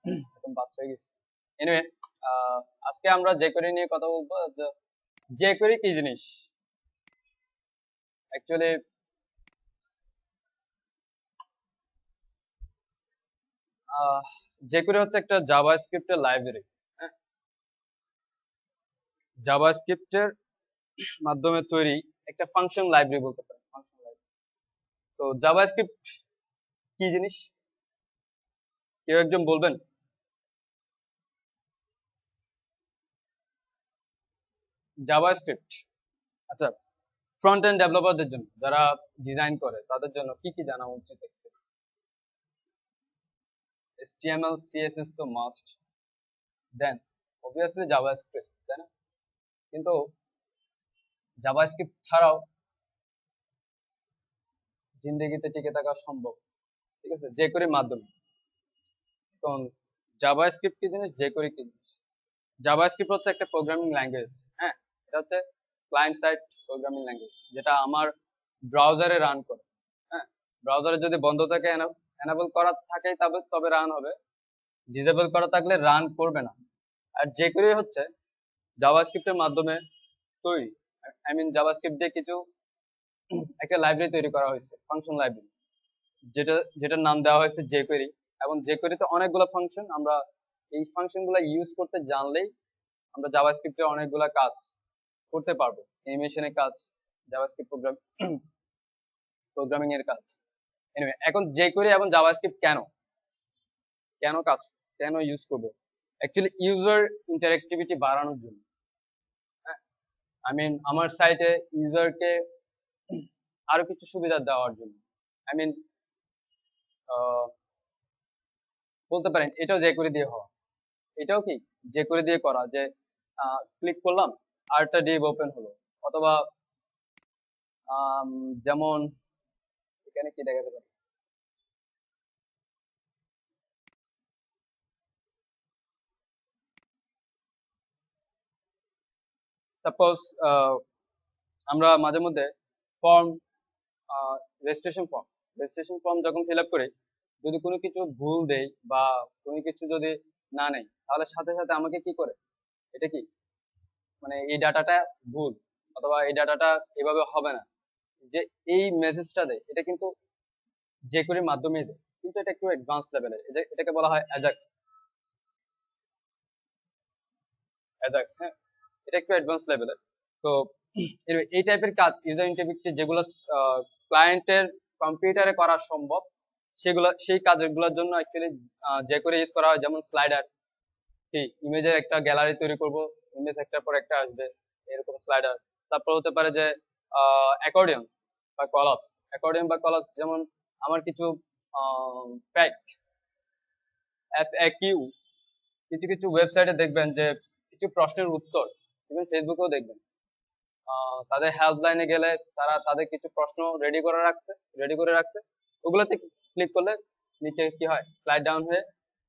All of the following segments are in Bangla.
এখন বাচ্চা হয়ে গেছে। এনিওয়ে, আজকে আমরা jQuery নিয়ে কথা বলবো। jQuery কি জিনিস? অ্যাকচুয়ালি jQuery হচ্ছে একটা জাভাস্ক্রিপ্টের লাইব্রেরি। হ্যাঁ, জাভাস্ক্রিপ্টের মাধ্যমে তৈরি একটা ফাংশন লাইব্রেরি বলতে পারেন, ফাংশন লাইব্রেরি। তো জাভাস্ক্রিপ্ট কি জিনিস কেউ একজন বলবেন? জাভাস্ক্রিপ্ট, আচ্ছা, ফ্রন্ট এন্ড ডেভেলপারদের জন্য, যারা ডিজাইন করে তাদের জন্য কি কি জানা উচিত? HTML CSS তো মাস্ট, দেন অবভিয়াসলি জাভাস্ক্রিপ্ট, তাই না? কিন্তু জাভাস্ক্রিপ্ট ছাড়াও জিন্দেগিতে টিকে থাকা সম্ভব, ঠিক আছে, jQueryর মাধ্যমে। কারণ জাভাস্ক্রিপ্ট কি জিনিস, jQuery কি জিনিস? জাভাস্ক্রিপ্ট হচ্ছে একটা প্রোগ্রামিং ল্যাঙ্গুয়েজ। হ্যাঁ, এটা হচ্ছে ক্লায়েন্ট সাইড প্রোগ্রামিং ল্যাঙ্গুয়েজ, যেটা আমার ব্রাউজারে রান করে। হ্যাঁ, ব্রাউজারে যদি বন্ধ থাকে, এনাবল করা থাকে, তবে তবে রান হবে, ডিসেবল করা থাকলে রান করবে না। আর jQuery হচ্ছে জাভাস্ক্রিপ্টের মাধ্যমে তৈরি, আই মিন জাভাস্ক্রিপ্ট দিয়ে কিছু একটা লাইব্রেরি তৈরি করা হয়েছে, ফাংশন লাইব্রেরি, যেটার নাম দেওয়া হয়েছে jQuery। এবং jQuery তে অনেকগুলো ফাংশন, আমরা এই ফাংশন গুলা ইউজ করতে জানলেই আমরা জাভাস্ক্রিপ্টে অনেকগুলা কাজ করতে পারবো, অ্যানিমেশনের কাজ, জাভাস্ক্রিপ্ট প্রোগ্রামিং এর কাজ। এনিওয়ে, এখন jQuery এবং জাভাস্ক্রিপ্ট কেন কেন কাজ কেন ইউজ করব? অ্যাকচুয়ালি ইউজার ইন্টারঅ্যাক্টিভিটি বাড়ানোর জন্য। হ্যাঁ, আই মিন আমার সাইটে ইউজারকে আরো কিছু সুবিধা দেওয়ার জন্য। আই মিন বলতে পারেন এটাও jQuery দিয়ে হওয়া, এটাও কি jQuery দিয়ে করা, যে ক্লিক করলাম আর একটা ডিভ ওপেন হলো, অথবা যেমন এখানে কি দেখাতে পারি, সাপোজ আমরা মাঝে মধ্যে ফর্ম, রেজিস্ট্রেশন ফর্ম যখন ফিল আপ করি, যদি কোনো কিছু ভুল দেই বা কোনো কিছু যদি না নেই, তাহলে সাথে সাথে আমাকে কি করে, এটা কি মানে এই ডাটাটা ভুল, অথবা এই ডাটাটা এভাবে হবে না, যে এই মেসেজটা দেয়, এটা কিন্তু jQuery মাধ্যমেই দেয়। কিন্তু এটা একটু অ্যাডভান্স লেভেলের, এটাকে বলা হয় অ্যাজাক্স। হ্যাঁ, এটা একটু অ্যাডভান্স লেভেলের। তো এই টাইপের কাজ, ইউজার ইন্টারফেসে যেগুলো ক্লায়েন্টের কম্পিউটারে করা সম্ভব, সেই কাজগুলোর জন্য অ্যাকচুয়ালি jQuery ইউজ করা হয়। যেমন স্লাইডার, কি ইমেজের একটা গ্যালারি তৈরি করব, ইমেজ একটার পর একটা আসবে, এরকম স্লাইডার। তারপর হতে পারে যে অ্যাকর্ডিয়ন বা কলাপস। যেমন আমার কিছু ফ্যাক্ট, FAQ, কিছু কিছু ওয়েবসাইটে দেখবেন যে কিছু প্রশ্নের উত্তর, ইভেন ফেসবুকেও দেখবেন, তাদের হেল্পলাইনে গেলে তারা তাদের কিছু প্রশ্ন রেডি করে রাখছে, ওগুলোতে ক্লিক করলে নিচে কি হয়, স্লাইড ডাউন হয়ে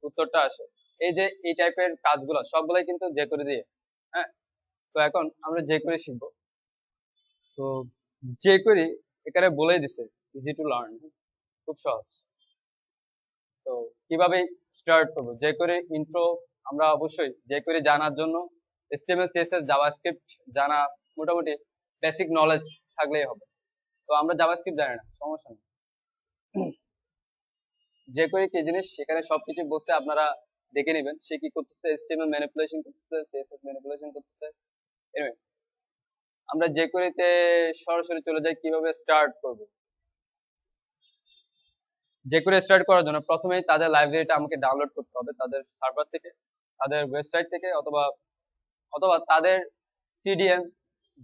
উত্তরটা আসে। এই যে এই টাইপের কাজগুলো সবগুলাই কিন্তু jQuery দিয়ে। হ্যাঁ, তো এখন আমরা jQuery শিখবো। তো jQuery এখানে বলেই দিছে, ইজি টু লার্ন, খুব সহজ। তো কিভাবে স্টার্ট করবো jQuery ইন্ট্রো? আমরা অবশ্যই jQuery জানার জন্য HTML CSS জাভাস্ক্রিপ্ট জানা, মোটামুটি বেসিক নলেজ থাকলেই হবে। তো আমরা জাভাস্ক্রিপ্ট জানি না, সমস্যা নেই, jQuery কি জিনিস সেখানে সবকিছু বসে আপনারা দেখে নেবেন, সে কি করতেছে, HTML ম্যানিপুলেশন করতেছে, CSS ম্যানিপুলেশন করতেছে। এনিওয়ে, আমরা jQuery তে সরাসরি চলে যাই, কিভাবে স্টার্ট করব। jQuery স্টার্ট করার জন্য প্রথমেই তাদের লাইব্রেরিটা আমাকে ডাউনলোড করতে হবে, তাদের সার্ভার থেকে, তাদের ওয়েবসাইট থেকে, অথবা অথবা তাদের CDN,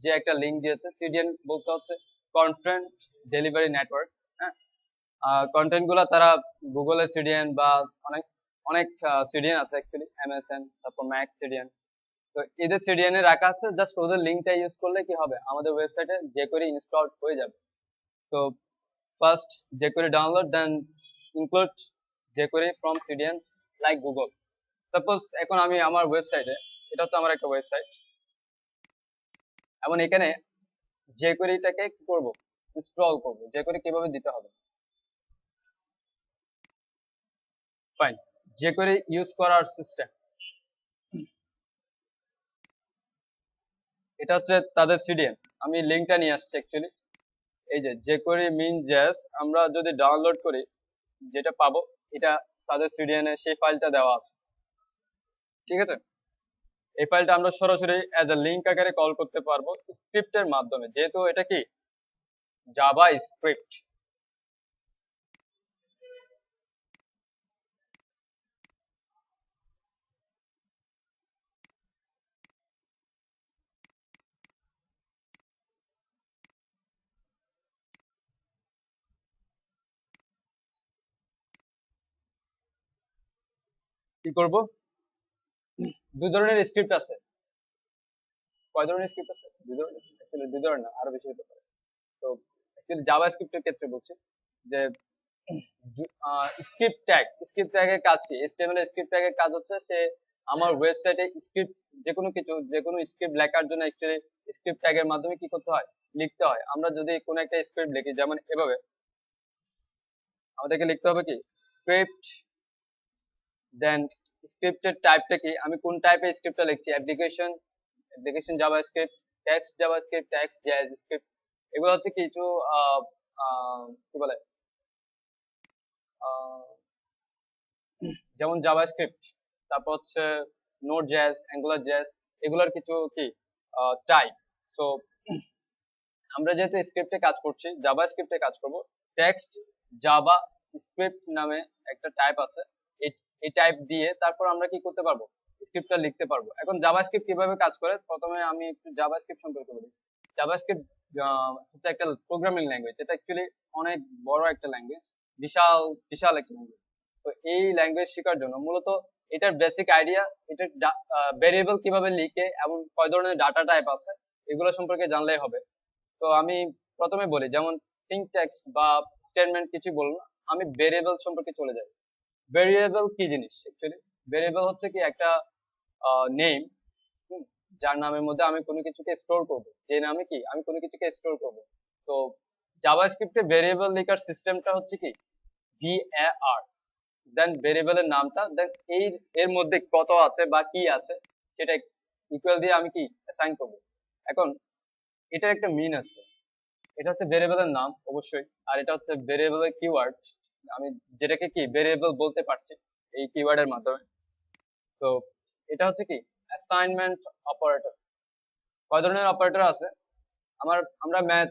যে একটা লিংক দিয়েছে, CDN বলতে হচ্ছে কন্টেন্ট ডেলিভারি নেটওয়ার্ক। হ্যাঁ, কন্টেন্ট গুলা তারা গুগলের CDN বা অনেক অনেক CDN আছে অ্যাকচুয়ালি, MSN, তারপর ম্যাক্স CDN। তো এদের CDN এ রাখা আছে, জাস্ট ওদের লিংকটা ইউজ করলে কি হবে, আমাদের ওয়েবসাইটে jQuery ইনস্টল হয়ে যাবে। So first jQuery download, then include jQuery from CDN like Google. Suppose এখন আমি আমার ওয়েবসাইটে, এটা হচ্ছে আমার একটা ওয়েবসাইট, এবং এখানে jQueryটাকে কি করব, ইনস্টল করব। jQuery কিভাবে দিতে হবে, ফাইন। jQuery ইউজ করার সিস্টেম, এটা হচ্ছে তাদের সিডিএন। আমি লিঙ্কটা নিয়ে আসছি অ্যাকচুয়ালি। এই যে jQuery min.js আমরা যদি ডাউনলোড করি যেটা পাবো, এটা তাদের সিডিএন এ সেই ফাইলটা দেওয়া আছে, ঠিক আছে। এই ফাইলটা আমরা সরাসরি অ্যাজ এ লিংক আকারে কল করতে পারবো স্ক্রিপ্টের মাধ্যমে, যেহেতু এটা কি জাভা স্ক্রিপ্ট। কি করব, দুই ধরনের স্ক্রিপ্ট আছে। কয় ধরনের স্ক্রিপ্ট আছে? দুই ধরনের, অ্যাকচুয়ালি দুই ধরনের না, আরো বেশি হতে পারে। সো অ্যাকচুয়ালি জাভা স্ক্রিপ্টের ক্ষেত্রে বলছি যে স্ক্রিপ্ট ট্যাগের কাজ কি, HTML স্ক্রিপ্ট ট্যাগের কাজ হচ্ছে সে আমার ওয়েবসাইটে স্ক্রিপ্ট যে কোনো স্ক্রিপ্ট লেখার জন্য অ্যাকচুয়ালি স্ক্রিপ্ট ট্যাগের মাধ্যমে কি করতে হয়, লিখতে হয়। আমরা যদি কোনো একটা স্ক্রিপ্ট লিখি, যেমন এভাবে আমাদেরকে লিখতে হবে কি স্ক্রিপ্ট, দেন স্ক্রিপ্টের টাইপটা কি, আমি কোন টাইপের স্ক্রিপ্টটা লিখছি, application JavaScript, text JavaScript, text JavaScript, এগুলো হচ্ছে কিছু কি বলে যেমন জাভাস্ক্রিপ্ট, তারপর হচ্ছে নোড জেএস, অ্যাঙ্গুলার জেএস, এগুলোর কিছু কি টাইপ। সো আমরা যেহেতু স্ক্রিপ্টে কাজ করছি, জাভা স্ক্রিপ্টে কাজ করব, টেক্সট জাভা স্ক্রিপ্ট নামে একটা টাইপ আছে, এই টাইপ দিয়ে তারপর আমরা কি করতে পারবো, স্ক্রিপ্টটা লিখতে পারবো। এখন জাভা স্ক্রিপ্ট কিভাবে কাজ করে, প্রথমে আমি একটু জাভা স্ক্রিপ্ট সম্পর্কে বলি। জাভা স্ক্রিপ্ট হচ্ছে একটা প্রোগ্রামিং ল্যাঙ্গুয়েজ, এটা অ্যাকচুয়ালি অনেক বড় একটা ল্যাঙ্গুয়েজ, বিশাল বিশাল একটা ল্যাঙ্গুয়েজ। তো এই ল্যাঙ্গুয়েজ শেখার জন্য মূলত এটার বেসিক আইডিয়া, এটার ভেরিয়েবল কিভাবে লিখে এবং কয় ধরনের ডাটা টাইপ আছে এগুলো সম্পর্কে জানলেই হবে। তো আমি প্রথমে বলি, যেমন সিনট্যাক্স বা স্টেটমেন্ট কিছু বলবো না, আমি ভেরিয়েবল সম্পর্কে চলে যাই। ভেরিয়েবল কি জিনিস, অ্যাকচুয়ালি ভেরিয়েবল হচ্ছে কি একটা নেম, যার নামের মধ্যে আমি কোনো কিছুকে স্টোর করব, যে নামে কি আমি কোনো কিছুকে স্টোর করব। তো জাভাস্ক্রিপ্টে ভেরিয়েবল লেখার সিস্টেমটা হচ্ছে কি var, দেন ভেরিয়েবলের নামটা, দেন এর মধ্যে কত আছে বা কি আছে সেটা ইকুয়াল দিয়ে আমি কি অ্যাসাইন করব। এখন এটার একটা মিন আছে, এটা হচ্ছে ভেরিয়েবলের নাম অবশ্যই, আর এটা হচ্ছে ভেরিয়েবলের কিওয়ার্ড, আমি যেটাকে কি ভেরিয়েবল বলতে পারছি এই কিওয়ার্ডের মাধ্যমে। তো এটা হচ্ছে কি অ্যাসাইনমেন্ট অপারেটর। কয় ধরনের অপারেটর আছে, আমরা ম্যাথ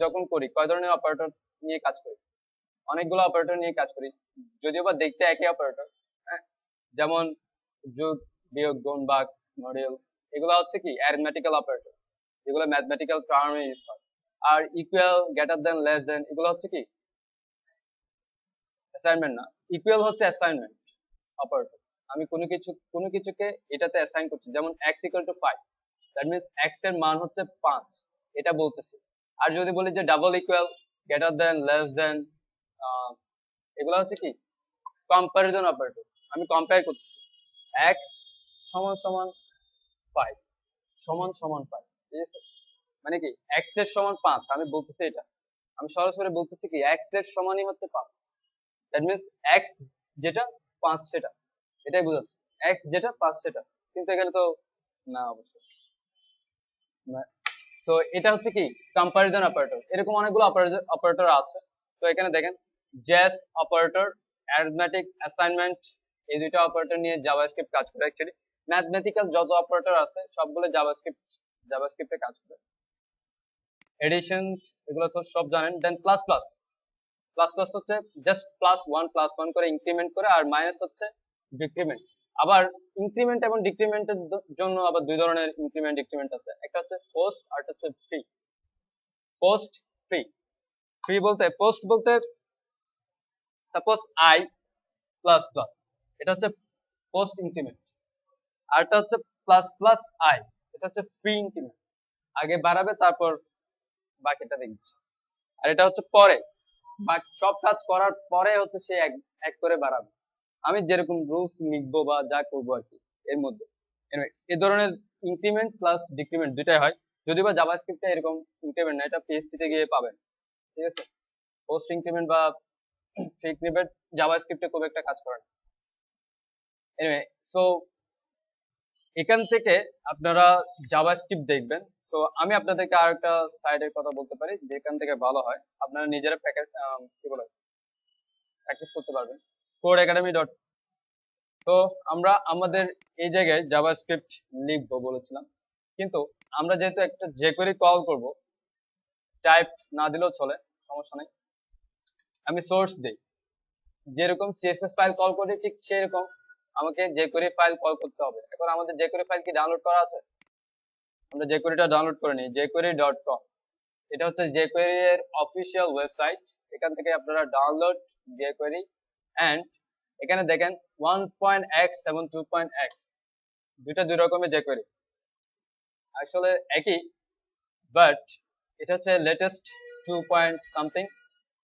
যখন করি কয় ধরনের অপারেটর নিয়ে কাজ করি, অনেকগুলো অপারেটর নিয়ে কাজ করি, যদিও বা দেখতে একই অপারেটর। হ্যাঁ, যেমন যোগ, বিয়োগ, গুণ, ভাগ, মডিউল, এগুলো হচ্ছে কি অ্যারিথমেটিক্যাল অপারেটর, যেগুলো ম্যাথমেটিক্যাল টার্মে ইউজ হয়। আর equal, greater than, less than, এগুলো হচ্ছে কি অ্যাসাইনমেন্ট না, ইকুয়াল হচ্ছে অ্যাসাইনমেন্ট অপারেটর। আমি কোনো কিছুকে এটাতে অ্যাসাইন করছি, যেমন x equal to 5, that means x এর মান হচ্ছে 5, এটা বলতেছি। আর যদি বলি যে double equal, greater than, less than, এগুলো হচ্ছে কি কম্পারিজন অপারেটর, আমি কম্পেয়ার করতেছি x সমান সমান 5 সমান সমান 5, ঠিক আছে। মানে কি x এর সমান 5, আমি বলতেছি এটা, আমি সরাসরি বলতেছি কি x এর সমানই হচ্ছে 5, দ্যাট মিন্স x যেটা 5 সেটা, এটাই বোঝাচ্ছে x যেটা 5 সেটা, কিন্তু এখানে তো না অবশ্যই। তো এটা হচ্ছে কি কম্পারিজন অপারেটর, এরকম অনেকগুলো অপারেটর আছে। তো এখানে দেখেন জেস অপারেটর, অ্যারিথমেটিক, অ্যাসাইনমেন্ট, এই দুইটা অপারেটর নিয়ে জাভাস্ক্রিপ্ট কাজ করে। অ্যাকচুয়ালি ম্যাথমেটিক্যাল যত অপারেটর আছে সবগুলো জাভাস্ক্রিপ্টে কাজ করে। এডিশন, এগুলো তো সব জানেন। দেন প্লাস প্লাস, প্লাস প্লাস হচ্ছে জাস্ট +1 করে ইনক্রিমেন্ট করে, আর মাইনাস হচ্ছে ডিক্রিমেন্ট। আবার ইনক্রিমেন্ট এবং ডিক্রিমেন্টের জন্য আবার দুই ধরনের ইনক্রিমেন্ট ডিক্রিমেন্ট আছে, একটা হচ্ছে পোস্ট আর একটা হচ্ছে ফ্রি। Post, free. পোস্ট বলতে সাপোজ i প্লাস প্লাস, এটা হচ্ছে পোস্ট ইনক্রিমেন্ট। আর এটা হচ্ছে প্লাস প্লাস i, এটা হচ্ছে ফ্রি ইনক্রিমেন্ট, আগে বাড়াবে তারপর বাকিটা দেখবে। আর এটা হচ্ছে পরে, বা সব কাজ করার পরে হচ্ছে সে এক এক করে বাড়াবে, আমি যেরকম রুলস লিখবো বা যা করবো আর কি এর মধ্যে। এই ধরনের ইনক্রিমেন্ট প্লাস ডিক্রিমেন্ট দুটাই হয়, যদিও বা জাভাস্ক্রিপ্টে এরকম ইনক্রিমেন্ট না, এটা পিএইচপি তে গিয়ে পাবেন, ঠিক আছে। পোস্ট ইনক্রিমেন্ট বা ফ্রি ইনক্রিমেন্ট জাভাস্ক্রিপ্টে খুব একটা কাজ করে না। এনিওয়ে, সো এখান থেকে আপনারা জাভাস্ক্রিপ্ট দেখবেন। সো আমি আপনাদেরকে আর একটা সাইটের কথা বলতে পারি যেখান থেকে ভালো হয়, আপনারা নিজেরা কি বলে প্র্যাকটিস করতে পারবেন, codeacademy. সো আমরা আমাদের এই জায়গায় জাভাস্ক্রিপ্ট লিখবো বলেছিলাম, কিন্তু আমরা যেহেতু একটা jQuery কল করব, টাইপ না দিলেও চলে, সমস্যা নেই। আমি সোর্স দিই, যেরকম সিএসএস ফাইল কল করি ঠিক সেরকম আমাকে jQuery ফাইল কল করতে হবে। এখন আমাদের jQuery ফাইল কি ডাউনলোড করা আছে? আমরা jQueryটা ডাউনলোড করে নিই, jQuery.com। এটা হচ্ছে jQuery এর অফিসিয়াল ওয়েবসাইট। এখান থেকে আপনারা ডাউনলোড jQuery, এন্ড এখানে দেখেন 1.x এবং 2.x, দুইটা দুই রকমের jQuery, আসলে একই, বাট এটা হচ্ছে লেটেস্ট 2 পয়েন্ট সামথিং,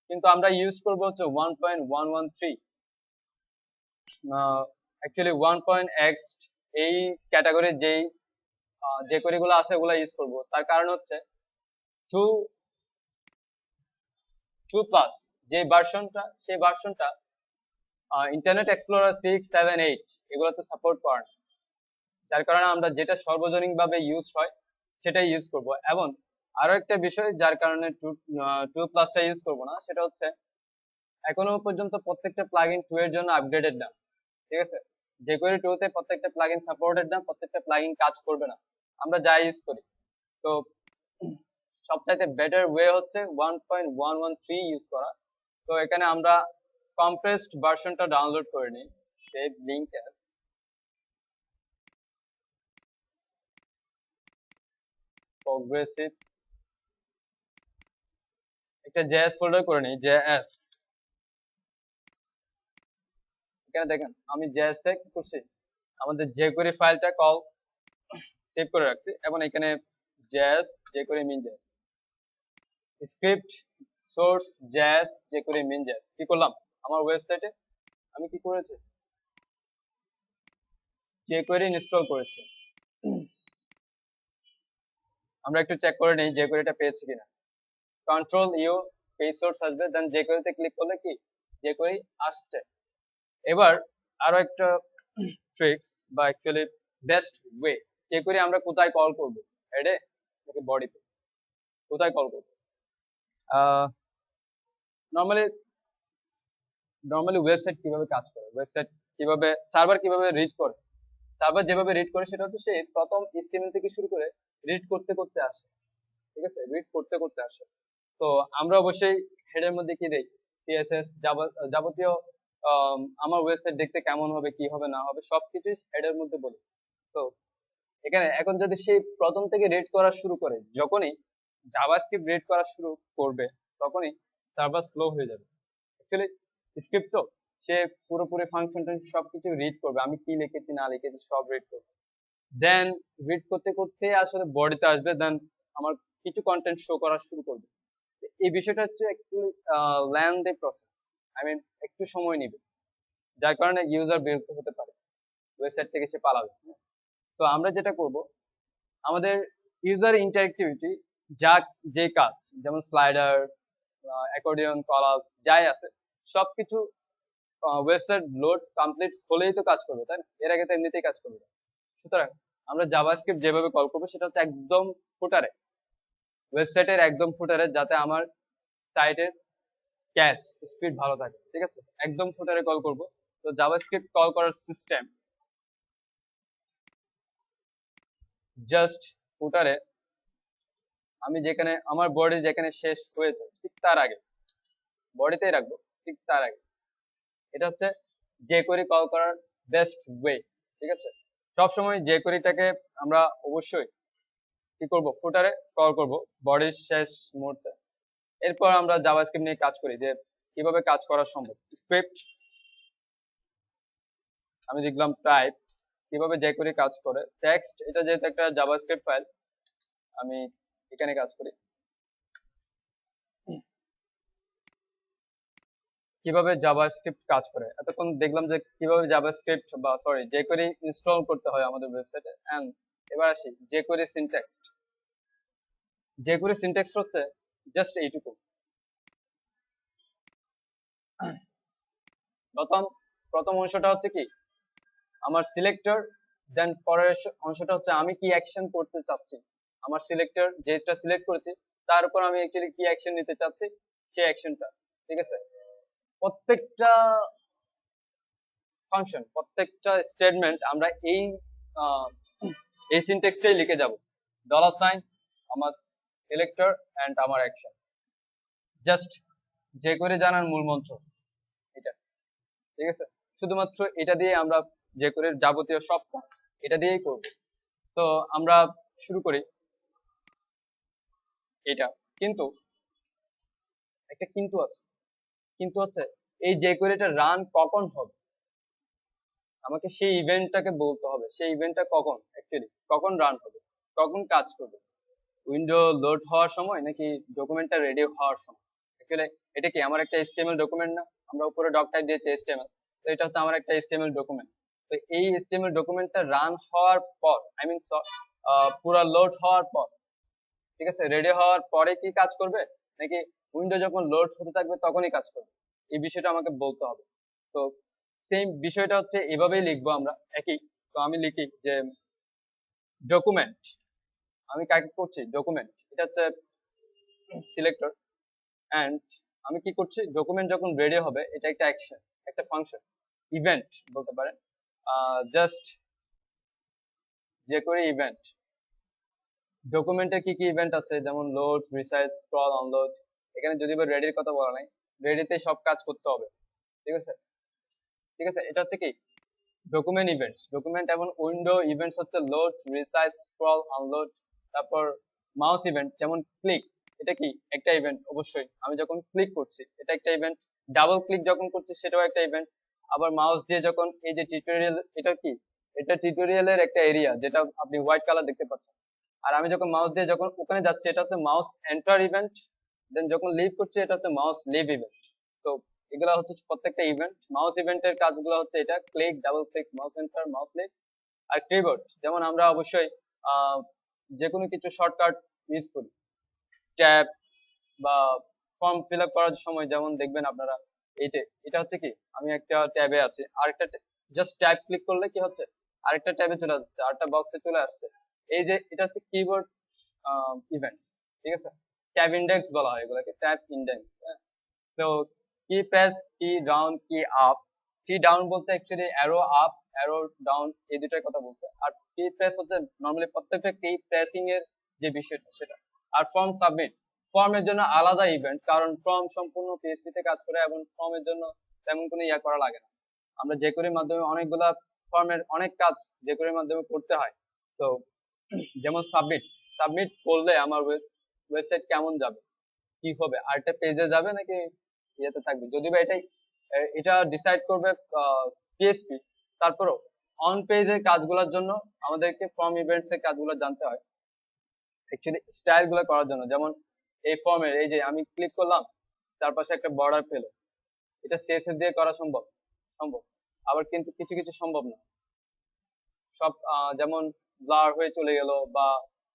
কিন্তু আমরা ইউজ করব হচ্ছে 1.113। অ্যাকচুয়ালি 1.x এই ক্যাটাগরির যেই jQuery গুলো আছে ওগুলো ইউজ করব, তার কারণ হচ্ছে 2 প্লাস যে ভার্সনটা, সেই ভার্সনটা ইন্টারনেট এক্সপ্লোরার 6, 7, 8 এগুলোতে সাপোর্ট করে না, যার কারণে আমরা যেটা সর্বজনীন ভাবে ইউজ হয় সেটাই ইউজ করব। এবং আরো একটা বিষয় যার কারণে 2 প্লাসটা ইউজ করব না, সেটা হচ্ছে এখনো পর্যন্ত প্রত্যেকটা প্লাগইন 2 এর জন্য আপগ্রেডেড না, ঠিক আছে? jQuery 2 তে প্রত্যেকটা প্লাগইন সাপোর্টেড না, প্রত্যেকটা প্লাগইন কাজ করবে না আমরা যা ইউজ করি। সো সবচাইতে বেটার ওয়ে হচ্ছে 1.113 ইউজ করা। তো এখানে আমরা কম্প্রেসড ভার্সনটা ডাউনলোড করে নিই, সেভ লিংক অ্যাজ প্রগ্রেসিভ, একটা জেএস ফোল্ডার করে নিই, জেএস। এখানে দেখেন আমি জেএস এ কি করছি, আমাদের jQuery ফাইলটা কল সেভ করে রাখছি, এবং এখানে JS jQuery min js script source js jQuery min js কি করলাম, আমার ওয়েবসাইটে আমি কি করেছি, jQuery ইনস্টল করেছি। আমরা একটু চেক করে নেই jQueryটা পেয়েছি কিনা। কন্ট্রোল ইউ, পেজ সোর্স আসবে, দেন jQuery তে ক্লিক করলে কি jQuery আসছে। এবার আরো একটা ট্রিক্স বা অ্যাকচুয়ালি বেস্ট ওয়ে, jQuery আমরা কোথায় কল করব, হেডে নাকি বডিতে, কোথায় কল করব? নরমালি ওয়েবসাইট কিভাবে কাজ করে, ওয়েবসাইট কিভাবে, সার্ভার কিভাবে রিড করে, সার্ভার যেভাবে রিড করে সেটা হচ্ছে সে প্রথম HTML থেকে শুরু করে রিড করতে করতে আসে, ঠিক আছে? রিড করতে করতে আসে। তো আমরা অবশ্যই হেডের মধ্যে কি দেই, সিএসএস যাবতীয় আমার ওয়েবসাইট দেখতে কেমন হবে, কি হবে না হবে সবকিছুই হেডের মধ্যে বলি। তো এখানে এখন যদি সে প্রথম থেকে রিড করা শুরু করে, যখনই জাভাস্ক্রিপ্ট রিড করা শুরু করবে তখনই সার্ভার স্লো হয়ে যাবে। অ্যাকচুয়ালি স্ক্রিপ্ট তো সে পুরোপুরি ফাংশন সবকিছু রিড করবে, আমি কি লিখেছি না লিখেছি সব রিড করবে, দেন রিড করতে করতে আসলে বডিতে আসবে, দেন আমার কিছু কন্টেন্ট শো করা শুরু করবে। এই বিষয়টা হচ্ছে একটু লেন্থি প্রসেস, আই মিন একটু সময় নেবে, যার কারণে ইউজার বিরক্ত হতে পারে, ওয়েবসাইট থেকে সে পালাবে। তো আমরা যেটা করব, আমাদের ইউজার ইন্টারেক্টিভিটি যা, যে কাজ, যেমন স্লাইডার, অ্যাকর্ডিয়ন, কলাস যাই আছে সবকিছু ওয়েবসাইট লোড কমপ্লিট হলেই তো কাজ করবে, তাই না? এর আগে তো এমনিতেই কাজ করবে। সুতরাং আমরা জাভাস্ক্রিপ্ট যেভাবে কল করবো সেটা হচ্ছে একদম ফুটারে, ওয়েবসাইটের একদম ফুটারে, যাতে আমার সাইটের ক্যাচ স্পিড ভালো থাকে, ঠিক আছে? একদম ফুটারে কল করব। তো জাভাস্ক্রিপ্ট কল করার সিস্টেম, জাস্ট ফুটারে আমি যেখানে আমার বডি যেখানে শেষ হয়েছে ঠিক তার আগে বডিতেই রাখবো, ঠিক তার আগে। এটা হচ্ছে jQuery কল করার বেস্ট ওয়ে, ঠিক আছে? সবসময় jQueryটাকে আমরা অবশ্যই কি করব, ফুটারে কল করব বডির শেষ মুহূর্তে। এরপর আমরা জাভাস্ক্রিপ্ট নিয়ে কাজ করি যে কিভাবে কাজ করা সম্ভব। স্ক্রিপ্ট আমি লিখলাম টাইপ, কিভাবে jQuery কাজ করে। টেক্সট, এটা যেহেতু একটা জাভাস্ক্রিপ্ট ফাইল আমি এখানে কাজ করি। কিভাবে জাভাস্ক্রিপ্ট কাজ করে, এতক্ষণ দেখলাম যে কিভাবে জাভাস্ক্রিপ্ট বা সরি jQuery ইনস্টল করতে হয় আমাদের ওয়েবসাইটে। এন্ড এবার আসি jQuery সিনট্যাক্স। jQuery সিনট্যাক্স হচ্ছে জাস্ট এইটুকু। প্রথম অংশটা হচ্ছে কি, আমার সিলেক্টর, দেন পরের অংশটা হচ্ছে আমি কি অ্যাকশন করতে চাচ্ছি। আমার সিলেক্টর যেটা সিলেক্ট করেছি তার উপর আমি অ্যাকচুয়ালি কি অ্যাকশন নিতে চাচ্ছি, সেই অ্যাকশনটা। ঠিক আছে, প্রত্যেকটা ফাংশন, প্রত্যেকটা স্টেটমেন্ট আমরা আহ, এই সিনট্যাক্সটাই লিখে যাব। ডলার সাইন, আমার সিলেক্টর এন্ড আমার অ্যাকশন, জাস্ট যে করে জানার মূল মন্ত্র এটা। ঠিক আছে, শুধুমাত্র এটা দিয়ে আমরা যে করে যাবতীয় সব কাজ এটা দিয়েই করব। সো আমরা শুরু করি এটা। কিন্তু একটা কিন্তু আছে, কিন্তু হচ্ছে এই যে কোয়েরিটা রান কখন হবে, আমাকে সেই ইভেন্টটাকে বলতে হবে, সেই ইভেন্টটা কখন অ্যাকচুয়ালি কখন রান হবে, কখন কাজ করবে। উইন্ডো লোড হওয়ার সময় নাকি ডকুমেন্টটা রেডি হওয়ার সময়। অ্যাকচুয়ালি এটা কি আমার একটা HTML ডকুমেন্ট না, আমরা উপরে ডক টাইপ দিয়েছি HTML, তো এটা হচ্ছে আমার একটা HTML ডকুমেন্ট। তো এই HTML ডকুমেন্টটা রান হওয়ার পর, আই মিন পুরো লোড হওয়ার পর, ঠিক আছে, রেডি হওয়ার পরে কি কাজ করবে, নাকি উইন্ডো যখন লোড হতে থাকবে তখনই কাজ করবে, এই বিষয়টা আমাকে বলতে হবে। তো সেম বিষয়টা হচ্ছে এভাবেই লিখবো আমরা একই। তো আমি লিখি যে ডকুমেন্ট, আমি কাকে করছি ডকুমেন্ট, এটা হচ্ছে সিলেক্টর, এন্ড আমি কি করছি ডকুমেন্ট যখন রেডি হবে, এটা একটা অ্যাকশন, একটা ফাংশন, ইভেন্ট বলতে পারেন, জাস্ট যে করে ইভেন্ট। ডকুমেন্টে কি কি ইভেন্ট আছে, যেমন লোড, রিসাইজ, স্ক্রল, আনলোড। এখানে যদি বা রেডির কথা বলা নাই, রেডিতে সব কাজ করতে হবে। ঠিক আছে, ঠিক আছে, এটা হচ্ছে কি ডকুমেন্ট ইভেন্টস। ডকুমেন্ট এবং উইন্ডো ইভেন্টস হচ্ছে লোড, রিসাইজ, স্ক্রল, আনলোড। তারপর মাউস ইভেন্ট, যেমন ক্লিক, এটা কি একটা ইভেন্ট অবশ্যই, আমি যখন ক্লিক করছি এটা একটা ইভেন্ট। ডাবল ক্লিক যখন করছি সেটাও একটা ইভেন্ট। আবার মাউস দিয়ে যখন, এই যে টিউটোরিয়াল, এটা কি, এটা টিউটোরিয়ালের একটা এরিয়া যেটা আপনি হোয়াইট কালার দেখতে পাচ্ছেন। আর আমি যখন মাউস দিয়ে যখন ওখানে যাচ্ছি এটা হচ্ছে মাউস এন্টার ইভেন্ট। দেন যখন লিভ করছি এটা হচ্ছে মাউস লিভ ইভেন্ট। সো এগুলা হচ্ছে প্রত্যেকটা ইভেন্ট। মাউস ইভেন্টের কাজগুলো হচ্ছে এটা click, double click, mouse enter, mouse leave. আর কিবোর্ড, যেমন আমরা অবশ্যই যে কোনো কিছু শর্টকাট ইউজ করি, ট্যাব বা ফর্ম ফিল আপ করার সময় যেমন দেখবেন আপনারা, এটা হচ্ছে কি আমি একটা ট্যাবে আছি, আরেকটা জাস্ট ট্যাব ক্লিক করলে কি হচ্ছে আরেকটা ট্যাবে চলে যাচ্ছে, আরেকটা বক্সে চলে আসছে। এই যে এটা হচ্ছে কিবোর্ড ইভেন্টস। ঠিক আছে, ট্যাব ইন্ডেক্স বলা হয় এগুলোকে, ট্যাব ইন্ডেক্স। তো কি প্রেস, কি ডাউন, কি আপ। কি ডাউন বলতে actually arrow up, arrow down, এই দুটার কথা বলছে। আর কি প্রেস হচ্ছে নরমালি প্রত্যেকটা কি প্রেসিং এর যে বিষয়টা সেটা। আর ফর্ম সাবমিট, ফর্মের জন্য আলাদা ইভেন্ট, কারণ ফর্ম সম্পূর্ণ PHP তে কাজ করে এবং ফর্মের জন্য তেমন কোনো ইয়া করা লাগে না। আমরা যে কোরির মাধ্যমে অনেকগুলা ফর্মের অনেক কাজ যে কোরির মাধ্যমে করতে হয়। তো যেমন সাবমিট, সাবমিট করলে আমার ওয়েবসাইট কেমন যাবে, কি হবে, আরেকটা পেজে যাবে নাকি ইয়েতে থাকবে, যদি বা এটা ডিসাইড করবে PHP। তারপরও অন পেজের কাজগুলোর জন্য আমাদেরকে ফর্ম ইভেন্টস এর কাজগুলো জানতে হয়, অ্যাকচুয়ালি স্টাইল গুলো করার জন্য। যেমন এই ফর্মের, এই যে আমি ক্লিক করলাম, চারপাশে একটা বর্ডার পেলো, এটা CSS দিয়ে করা সম্ভব, সম্ভব। আবার কিন্তু কিছু কিছু সম্ভব না। সব যেমন ব্লার হয়ে চলে গেল বা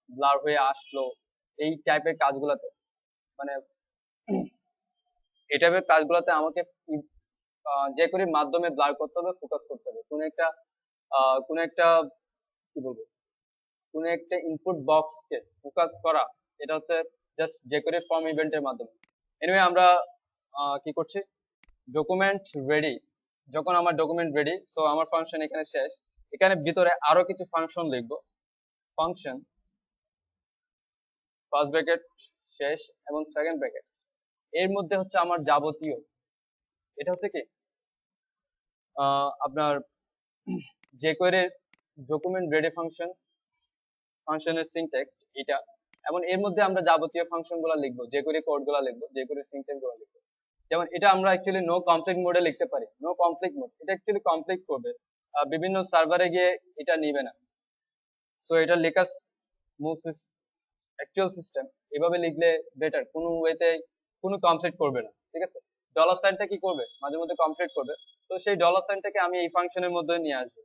ব্লার হয়ে আসলো, এই টাইপের কাজগুলোতে, মানে এই টাইপের কাজগুলোতে আমাকে যে কোনো মাধ্যমে ব্লার করতে হবে, ফোকাস করতে হবে, কোন একটা কি বলবো, কোন একটা ইনপুট বক্সকে ফোকাস করা। এটা হচ্ছে জাস্ট যে করে ফর্ম ইভেন্টের মাধ্যমে। এনিওয়ে আমরা কি করছি, ডকুমেন্ট রেডি। যখন আমার ডকুমেন্ট রেডি, সো আমার ফাংশন এখানে শেষ। এখানে ভিতরে আরো কিছু ফাংশন লিখবো। ফাংশন, ফার্স্ট ব্র্যাকেট শেষ এবং সেকেন্ড ব্র্যাকেট, এর মধ্যে হচ্ছে আমার যাবতীয়, এটা হচ্ছে কি আপনার jQuery ডকুমেন্ট রেডি ফাংশন, ফাংশনের সিনট্যাক্স এটা। এবং এর মধ্যে আমরা যাবতীয় ফাংশন গুলো লিখবো, jQuery কোড গুলো লিখবো, jQuery সিনট্যাক্স গুলো লিখবো। যেমন এটা আমরা অ্যাকচুয়ালি নো কমপ্লিট মোডে লিখতে পারি। নো কমপ্লিট মোড, এটা অ্যাকচুয়ালি কমপ্লিট করবে, বিভিন্ন সার্ভারে গিয়ে এটা নিবে না। সো এটা লেখা মুভ অ্যাকচুয়াল সিস্টেম এভাবে লিখলে বেটার, কোনো ওয়েতে কোনো কমপ্লিট করবে না। ঠিক আছে, ডলার সাইনটা কি করবে, মাঝে মধ্যে কমপ্লিট করবে। তো সেই ডলার সাইনটাকে আমি এই ফাংশনের মধ্যে নিয়ে আসবো।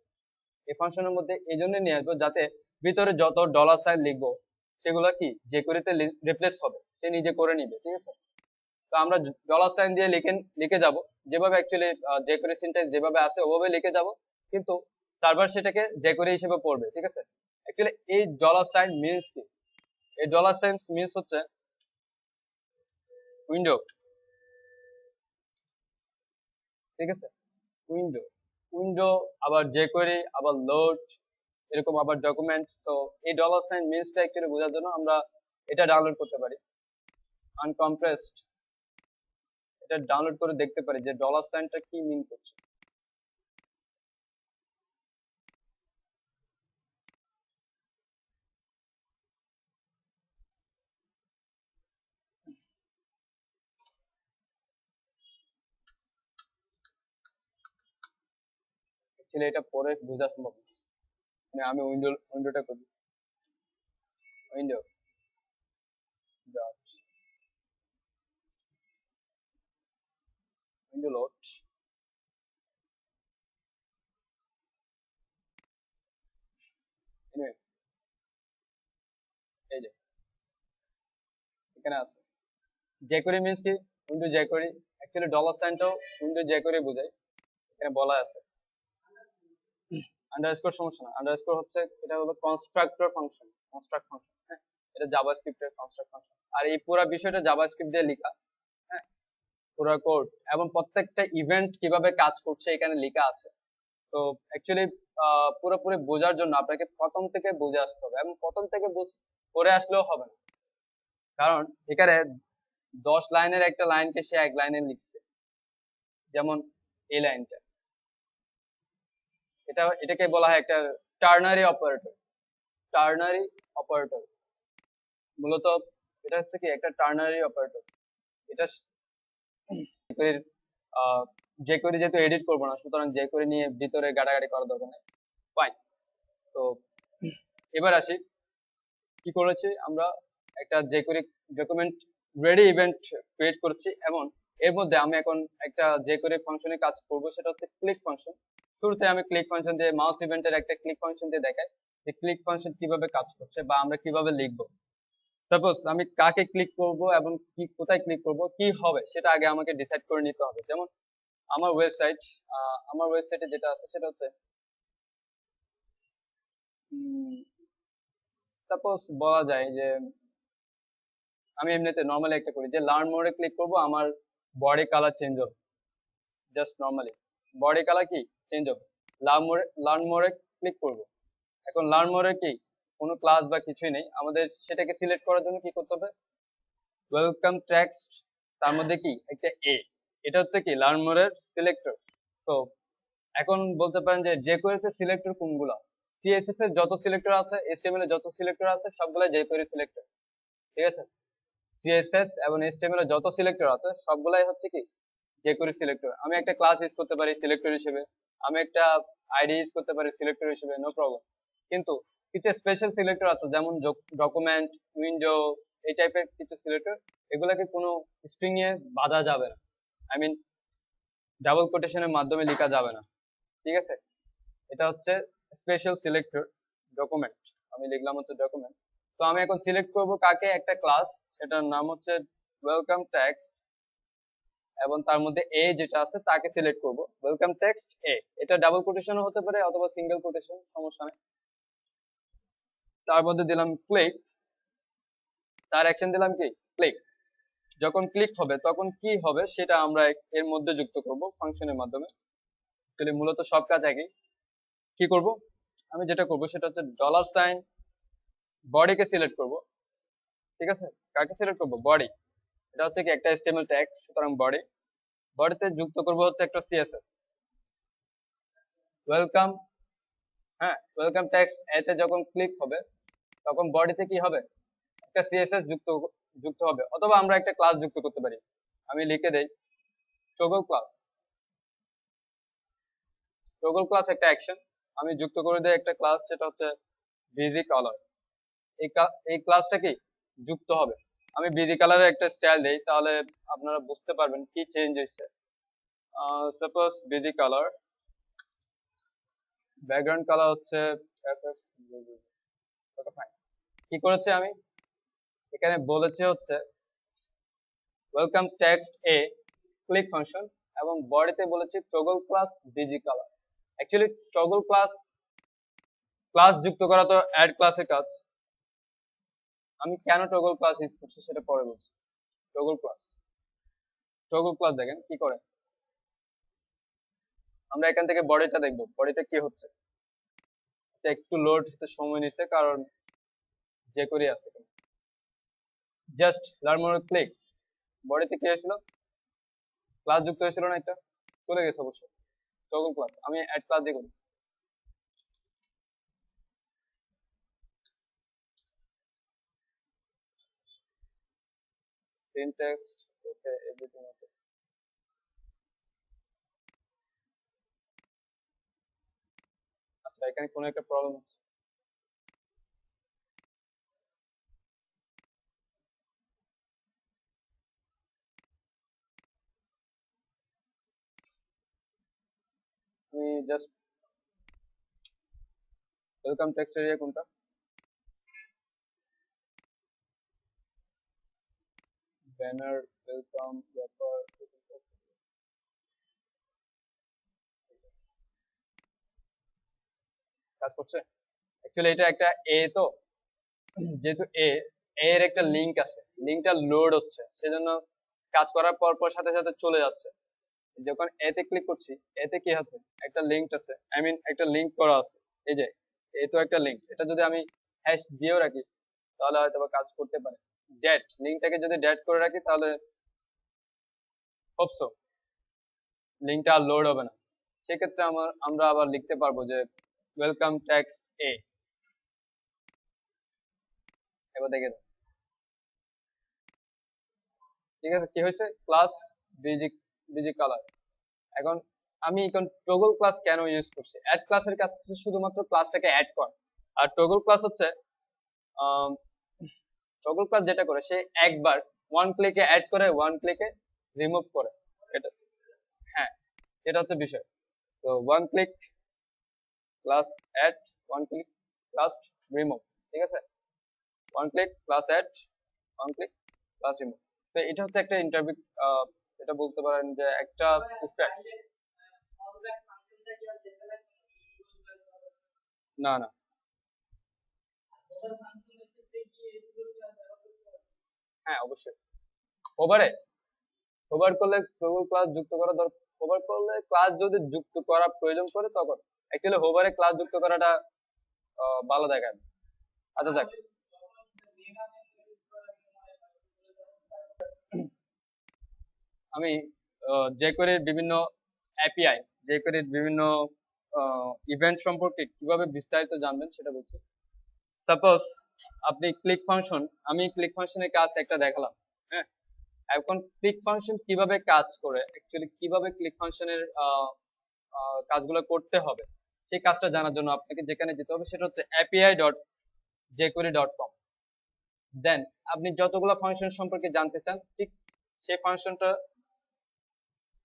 এই ফাংশনের মধ্যে এই জন্য নিয়ে আসবো যাতে ভিতরে যত ডলার সাইন লিখবো সেগুলো কি যে করেতে রিপ্লেস হবে, সে নিজে করে নিবে। ঠিক আছে, তো আমরা ডলার সাইন দিয়ে লিখে যাব, যেভাবে অ্যাকচুয়ালি যে করে সিনট্যাক্স যেভাবে আছে ওভাবে লিখে যাব। কিন্তু সার্ভার সেটাকে jQuery হিসেবে পড়বে, ঠিক আছে। অ্যাকচুয়ালি এই ডলার সাইন মিনস কি? এই ডলার সাইন মিনস হচ্ছে উইন্ডো, ঠিক আছে। উইন্ডো, উইন্ডো আবার jQuery আবার লোড এরকম আবার ডকুমেন্ট। সো এই ডলার সাইন মিনসটা অ্যাকচুয়ালি বোঝার জন্য আমরা এটা ডাউনলোড করতে পারি, আনকম্প্রেসড। এটা ডাউনলোড করে দেখতে পারি যে ডলার সাইনটা কি মিন করছে। অ্যাকচুয়ালি এটা পরে বোঝা সম্ভব না। মানে আমি উইন্ডোটা করি, window dot window load. Anyway, এই যে এখানে আছে jQuery মিন্স কি, উইন্ডো jQuery। অ্যাকচুয়ালি ডলার সাইনটাও উইন্ডো jQuery বোঝায়, এখানে বলা আছে। আন্ডারস্কোর সমস্যা না, আন্ডারস্কোর হচ্ছে এটা হলো কনস্ট্রাক্টর ফাংশন, কনস্ট্রাক্ট ফাংশন, হ্যাঁ। এটা জাভাস্ক্রিপ্টের কনস্ট্রাক্ট ফাংশন, আর এই পুরো বিষয়টা জাভাস্ক্রিপ্ট দিয়ে লেখা, হ্যাঁ, পুরো কোড। এবং প্রত্যেকটা ইভেন্ট কিভাবে কাজ করছে এখানে লেখা আছে। তো অ্যাকচুয়ালি পুরোপুরি বোঝার জন্য আপনাকে প্রথম থেকে বুঝে আসতে হবে, এবং প্রথম থেকে পড়ে আসলেও হবে না, কারণ এখানে 10 লাইনের একটা লাইনকে সে এক লাইনে লিখছে। যেমন এই লাইনটা, এটাকে বলা হয় একটা টার্নারি অপারেটর। টার্নারি অপারেটর মূলত এটা হচ্ছে কি একটা টার্নারি অপারেটর। এটা jQuery যেহেতু এডিট করবো না, সুতরাং jQuery নিয়ে ভিতরে গাড়াগাড়ি করার দরকার নেই। ফাইন। তো এবার আসি, কি করেছি আমরা, একটা jQuery document ready event create করেছি, এবং এর মধ্যে আমি এখন একটা jQuery ফাংশনে কাজ করব, সেটা হচ্ছে ক্লিক ফাংশন। শুরুতে আমি ক্লিক ফাংশন দিয়ে মাউস ইভেন্টের একটা ক্লিক ফাংশন দিয়ে দেখাই যে ক্লিক ফাংশন কিভাবে কাজ করছে বা আমরা কিভাবে লিখবো। সাপোজ আমি কাকে ক্লিক করব এবং কি কোথায় ক্লিক করব কি হবে সেটা আগে আমাকে ডিসাইড করে নিতে হবে। যেমন আমার ওয়েবসাইট, আমার ওয়েবসাইটে যেটা আছে সেটা হচ্ছে সাপোজ বলা যায় যে আমি এমনিতে নর্মালি একটা করি যে লার্ন মোডে ক্লিক করব, আমার বডি কালার চেঞ্জ হবে। জাস্ট নর্মালি বডি কালার কি চেঞ্জ হবে। লার্ন মোডে ক্লিক করব, এখন লার্ন মোডে কি কোনো ক্লাস বা কিছুই নেই, আমাদের সেটাকে সিলেক্ট করার জন্য কি করতে হবে, ওয়েলকাম টেক্সট, তার মধ্যে কি একটা এ, এটা হচ্ছে কি লার্ন মোডের সিলেক্টর। সো এখন বলতে পারেন যে jQuery তে সিলেক্টর কোনগুলো, CSS এর যত সিলেক্টর আছে, HTML এর যত সিলেক্টর আছে সবগুলাই jQuery সিলেক্টর, ঠিক আছে। CSS এবং HTML এর যত সিলেক্টর আছে সবগুলাই হচ্ছে কি jQuery সিলেক্টর। আমি একটা ক্লাস ইউজ করতে পারি সিলেক্টর হিসেবে, আমি একটা আইডি ইউজ করতে পারি সিলেক্টর হিসেবে, নো প্রবলেম। কিন্তু কিছু স্পেশাল সিলেক্টর আছে যেমন ডকুমেন্ট, উইন্ডো, এই টাইপের কিছু সিলেক্টর, এগুলাকে কোনো স্ট্রিং এ বাঁধা যাবে না, আই মিন ডাবল কোটেশনের মাধ্যমে লেখা যাবে না, ঠিক আছে। এটা হচ্ছে স্পেশাল সিলেক্টর ডকুমেন্ট, আমি লিখলাম হচ্ছে ডকুমেন্ট। তো আমি এখন সিলেক্ট করব কাকে, একটা ক্লাস, সেটার নাম হচ্ছে ওয়েলকাম টেক্সট, এবং তার মধ্যে এ যেটা আছে তাকে সিলেক্ট করব, ওয়েলকাম টেক্সট এ। এটা ডাবল কোটেশনও হতে পারে অথবা সিঙ্গেল কোটেশন, সমস্যা নেই। তার মধ্যে দিলাম ক্লিক, তার অ্যাকশন দিলাম কি ক্লিক। যখন ক্লিক হবে তখন কি হবে সেটা আমরা এর মধ্যে যুক্ত করব ফাংশনের মাধ্যমে। তাহলে মূলত সব কাজ একই। কি করব, আমি যেটা করব সেটা হচ্ছে ডলার সাইন বডিকে সিলেক্ট করব, ঠিক আছে। কাকে সিলেক্ট করব, বডি। এটা হচ্ছে কি একটা HTML ট্যাগ, সুতরাং বডি, বডিতে যুক্ত করব হচ্ছে একটা CSS ওয়েলকাম, হ্যাঁ, ওয়েলকাম টেক্সট এতে যখন ক্লিক হবে তখন বডিতে কি হবে, একটা CSS যুক্ত হবে, অথবা আমরা একটা ক্লাস যুক্ত করতে পারি। আমি লিখে দেই টগল ক্লাস, টগল ক্লাস একটা অ্যাকশন, আমি যুক্ত করে দেই একটা ক্লাস, সেটা হচ্ছে বিজি কালার। এই ক্লাসটা কি যুক্ত হবে। আমি বিজি কালারের একটা স্টাইল দেই, তাহলে আপনারা বুঝতে পারবেন কি চেঞ্জ হয়েছে। Suppose busy colour, background colour হচ্ছে কি করেছে আমি এখানে বলেছে হচ্ছে ওয়েলকাম টেক্সট এ ক্লিক ফাংশন, এবং বডিতে বলেছি toggle class busy colour. Actually toggle class class যুক্ত করা তো অ্যাড ক্লাসের কাজ। আমি কেন টগল ক্লাস ইউজ করছি সেটা পরে বলছি। টগল ক্লাস দেখেন কি করে। আমরা এখান থেকে বডিটা দেখবো, বডিটা কি হচ্ছে। আচ্ছা, একটু লোড হতে সময় নিচ্ছে কারণ jQuery আছে। জাস্ট লার্ন মোর ক্লিক, বডিতে কি হয়েছিল, ক্লাস যুক্ত হয়েছিল না, একটা চলে গেছে অবশ্য টগল ক্লাস। আমি অ্যাড ক্লাস দিয়ে করি। syntax okay, everything okay. আচ্ছা, এখানে কোনো একটা প্রবলেম হচ্ছে। আমি জাস্ট ওয়েলকাম টেক্সট এরিয়া কোনটা, ব্যানার ওয়েলকাম ব্যাপার কাজ করছে। অ্যাকচুয়ালি এটা একটা এ, তো যেহেতু এর একটা লিংক আছে, লিংকটা লোড হচ্ছে, সেজন্য কাজ করার পর পর সাথে সাথে চলে যাচ্ছে। যখন এতে ক্লিক করছি, এতে কি আছে, একটা লিংক আছে, আই মিন একটা লিংক করা আছে। এই যে এ তো একটা লিংক, এটা যদি আমি হ্যাশ দিয়েও রাখি তাহলে হয়তো বা কাজ করতে পারে। ডেট লিংকটাকে যদি ডেট করে রাখি তাহলে হোপসো লিংকটা আর লোড হবে না। সেক্ষেত্রে আমরা আবার লিখতে পারবো যে ওয়েলকাম টেক্সট এ। এবার দেখে দাও। ঠিক আছে, কি হয়েছে, ক্লাস বিজি বিজি কালার। এখন আমি এখন টগল ক্লাস কেন ইউজ করছি, অ্যাড ক্লাসের কাজ হচ্ছে শুধুমাত্র ক্লাসটাকে অ্যাড করা। আর টগল ক্লাস হচ্ছে টগল ক্লাস যেটা করে, সে একবার ওয়ান ক্লিকে অ্যাড করে, ওয়ান ক্লিকে রিমুভ করে। এটা হ্যাঁ, এটা হচ্ছে বিষয়। So one click plus add, one click plus remove. ঠিক আছে, one click plus add, one click plus remove. তো এটা হচ্ছে একটা ইন্টারভিউ, এটা বলতে পারেন যে একটা ইফেক্ট। না না, হ্যাঁ অবশ্যই। ওভারে ওভার করলে টগল ক্লাস যুক্ত করা দরকার। ওভার করলে ক্লাস যদি যুক্ত করা প্রয়োজন পড়ে তখন অ্যাকচুয়ালি হোভারে ক্লাস যুক্ত করাটা ভালো দেখায়। আচ্ছা যাক, আমি jQuery বিভিন্ন এপিআই, jQuery বিভিন্ন ইভেন্ট সম্পর্কে কিভাবে বিস্তারিত জানবেন সেটা বলছি। সাপোজ আপনি ক্লিক ফাংশন, আমি ক্লিক ফাংশনের কাজ একটা দেখালাম। হ্যাঁ, এখন ক্লিক ফাংশন কিভাবে কাজ করে, অ্যাকচুয়ালি কিভাবে ক্লিক ফাংশনের কাজগুলো করতে হবে, সেই কাজটা জানার জন্য আপনাকে যেখানে যেতে হবে সেটা হচ্ছে api.jquery.com। দেন আপনি যতগুলো ফাংশন সম্পর্কে জানতে চান, ঠিক সেই ফাংশনটা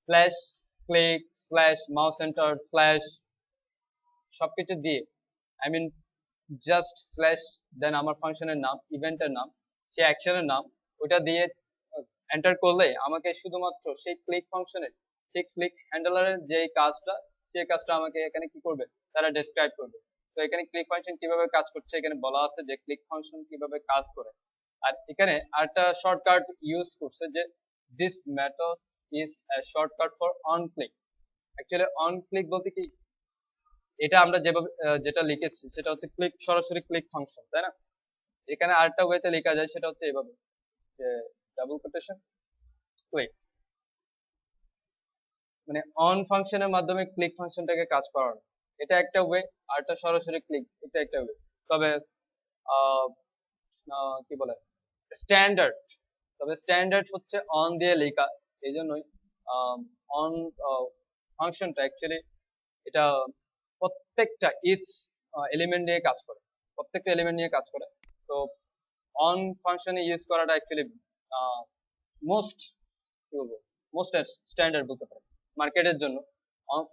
slash click slash mouse enter slash সবকিছু দিয়ে, আই মিন জাস্ট স্ল্যাশ, দেন আমার ফাংশনের নাম, ইভেন্টের নাম, সেই অ্যাকশনের নাম, ওটা দিয়ে এন্টার করলে আমাকে শুধুমাত্র সেই ক্লিক ফাংশনের, সেই ক্লিক হ্যান্ডলারের যে কাজটা, সেই কাজটা আমাকে এখানে কি করবে, তারা ডেসক্রাইব করবে। তো এখানে ক্লিক ফাংশন কিভাবে কাজ করছে এখানে বলা আছে যে ক্লিক ফাংশন কিভাবে কাজ করে। আর এখানে আরেকটা শর্টকাট ইউজ করছে যে this method is a shortcut for on click। Actually on click বলতে কি, এটা আমরা যেভাবে যেটা লিখেছি সেটা হচ্ছে ক্লিক, সরাসরি ক্লিক ফাংশন, তাই না। এখানে আরেকটা ওয়েতে লেখা যায়, সেটা হচ্ছে এভাবে যে ডাবল কোটেশন ক্লিক, মানে অন ফাংশনের মাধ্যমে ক্লিক ফাংশনটাকে কাজ করানো। এটা একটা ওয়ে, আর একটা সরাসরি ক্লিক, এটা একটা ওয়ে। তবে আহ, কি বলে স্ট্যান্ডার্ড, তবে স্ট্যান্ডার্ড হচ্ছে অন দিয়ে লেখা। এই জন্যই অন ফাংশনটা অ্যাকচুয়ালি এটা প্রত্যেকটা ইচ এলিমেন্ট নিয়ে কাজ করে, প্রত্যেকটা এলিমেন্ট নিয়ে কাজ করে। তো অন ফাংশনে ইউজ করাটা অ্যাকচুয়ালি মোস্ট, কি বলবো, মোস্ট স্ট্যান্ডার্ড বলতে পারে মার্কেটের জন্য।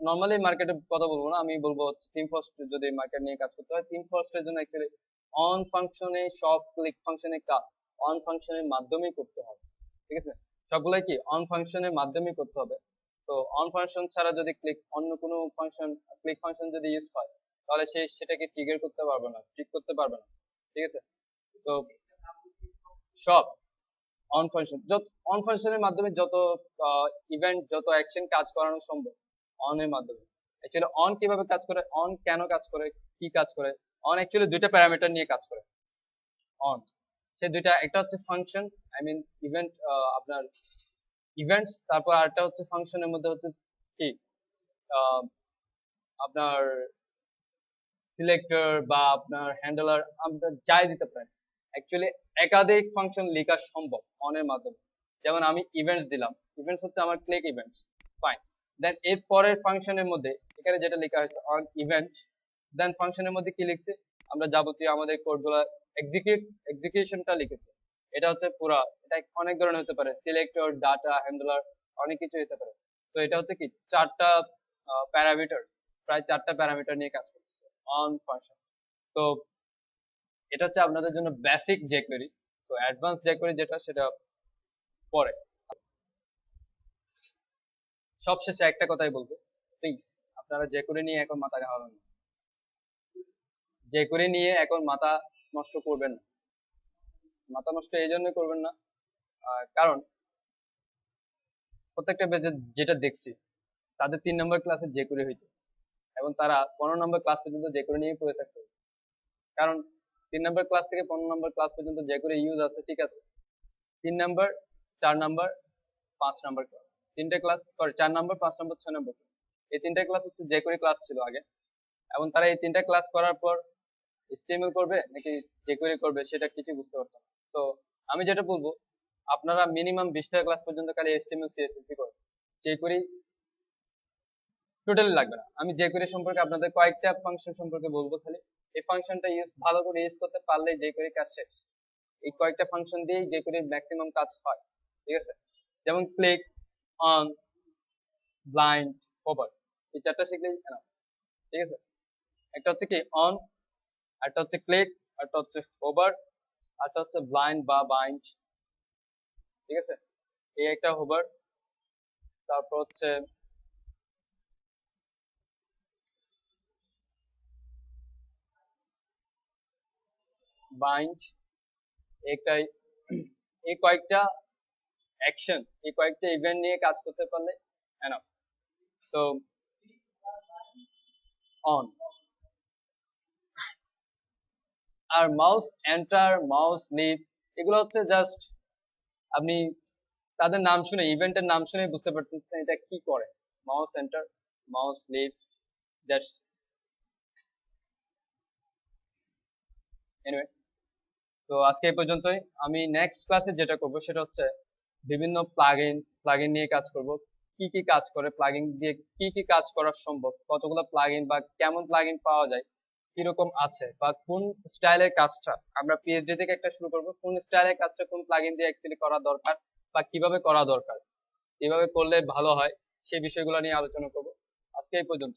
নর্মালি মার্কেটের কথা বলবো না, আমি বলবো হচ্ছে থিম ফার্স্ট, যদি মার্কেট নিয়ে কাজ করতে হয় থিম ফার্স্টের জন্য অ্যাকচুয়ালি অন ফাংশনে সব ক্লিক ফাংশনে কাজ অন ফাংশনের মাধ্যমেই করতে হবে। ঠিক আছে, সবগুলাই কি অন ফাংশনের মাধ্যমেই করতে হবে। তো অন ফাংশন ছাড়া যদি অন্য কোনো ফাংশন ক্লিক ফাংশন যদি ইউজ হয় তাহলে সে সেটাকে ট্রিগার করতে পারবে না, ট্রিক করতে পারবে না। ঠিক আছে, তো সব অন ফাংশন, যত অন ফাংশনের মাধ্যমে যত ইভেন্ট, যত অ্যাকশন কাজ করানো সম্ভব অন এর মাধ্যমে। অ্যাকচুয়ালি অন কিভাবে কাজ করে, অন কেন কাজ করে, কি কাজ করে, অন অ্যাকচুয়ালি দুইটা প্যারামিটার নিয়ে কাজ করে। অন সে দুইটা, একটা হচ্ছে ফাংশন, আই মিন ইভেন্ট, আপনার ইভেন্টস, তারপর আরেকটা হচ্ছে ফাংশনের মধ্যে হচ্ছে কি আহ, আপনার সিলেক্টর বা আপনার হ্যান্ডলার, আমরা যাই দিতে পারেন। অ্যাকচুয়ালি একাধিক ফাংশন লেখা সম্ভব অনের মাধ্যমে। যেমন আমি ইভেন্টস দিলাম, ইভেন্টস হচ্ছে আমার ক্লিক ইভেন্টস, ফাইন। দেন এর পরের ফাংশনের মধ্যে এখানে যেটা লেখা হয়েছে অন ইভেন্ট, দেন ফাংশনের মধ্যে কি লিখছে, আমরা যাবতীয় আমাদের কোডগুলো এক্সিকিউশনটা লিখেছে। এটা হচ্ছে পুরা, এটা অনেক ধরনের হতে পারে, সিলেক্টর, ডাটা, হ্যান্ডলার, অনেক কিছু হতে পারে। তো এটা হচ্ছে কি চারটা প্যারামিটার, প্রায় চারটা প্যারামিটার নিয়ে কাজ করতেছে অন ফাংশন। তো এটা হচ্ছে আপনাদের জন্য বেসিক jQuery। তো অ্যাডভান্স jQuery যেটা, সেটা পরে। সবশেষে একটা কথাই বলবো, প্লিজ আপনারা jQuery নিয়ে এখন মাথা ঘামাবেন না, jQuery নিয়ে এখন মাথা নষ্ট করবেন না। মাথা নষ্ট এই জন্যই করবেন না, কারণ প্রত্যেকটা বেজে যেটা দেখছি তাদের 3 নম্বর ক্লাসে jQuery হইতো, এবং তারা 15 নম্বর ক্লাস পর্যন্ত jQuery নিয়ে পড়ে থাকতো। কারণ 3 নম্বর ক্লাস থেকে 15 নম্বর ক্লাস পর্যন্ত jQuery ইউজ আছে, ঠিক আছে। 3 নম্বর, 4 নম্বর, 5 নম্বর ক্লাস, তিনটে ক্লাস, সরি 4 নম্বর, 5 নম্বর, 6 নম্বর, এই তিনটা ক্লাস হচ্ছে jQuery ক্লাস ছিল আগে। এবং তারা এই তিনটা ক্লাস করার পর HTML করবে নাকি jQuery করবে সেটা কিছু বুঝতে পারতাম না। তো আমি যেটা বলবো, আপনারা মিনিমাম 20টা ক্লাস পর্যন্ত খালি HTML CSS করেন, jQuery টোটালি লাগবে না। আমি jQuery সম্পর্কে আপনাদের কয়েকটা ফাংশন সম্পর্কে বলবো খালি, এই ফাংশনটা ভালো করে ইউজ করতে পারলে jQuery কাজ শেষ। এই কয়েকটা ফাংশন দিয়েই jQuery ম্যাক্সিমাম কাজ হয়, ঠিক আছে। যেমন ক্লিক, অন, ব্লাইন্ড, হোভার, এই চারটা শিখলেই enough, ঠিক আছে। একটা হচ্ছে কি অন, একটা হচ্ছে ক্লিক, একটা হচ্ছে হোভার, একটা হচ্ছে ব্লাইন্ড বা বাইন্ড, ঠিক আছে। এই একটা হোভার, তারপর হচ্ছে বাইন্ড, একটাই। এই কয়েকটা অ্যাকশন, এই কয়েকটা ইভেন্ট নিয়ে কাজ করতে পারলে enough। সো অন, আর মাউস এন্টার, মাউস লিভ, এগুলো হচ্ছে জাস্ট আপনি তাদের নাম শুনে, ইভেন্টের নাম শুনে বুঝতে পারতেছেন এটা কি করে। Mouse enter, mouse leave, that's anyway. তো আজকে এই পর্যন্তই। আমি নেক্সট ক্লাসে যেটা করব সেটা হচ্ছে বিভিন্ন প্লাগইন নিয়ে কাজ করব। কি কি কাজ করে প্লাগইন দিয়ে, কি কি কাজ করা সম্ভব, কতগুলো প্লাগইন বা কেমন প্লাগইন পাওয়া যায়, কিরকম আছে, বা কোন স্টাইলের কাজটা আমরা পিএইচডি থেকে একটা শুরু করব, কোন স্টাইলের কাজটা কোন প্লাগইন দিয়ে অ্যাকচুয়ালি করা দরকার বা কিভাবে করা দরকার, কিভাবে করলে ভালো হয়, সেই বিষয়গুলো নিয়ে আলোচনা করব। আজকে এই পর্যন্ত।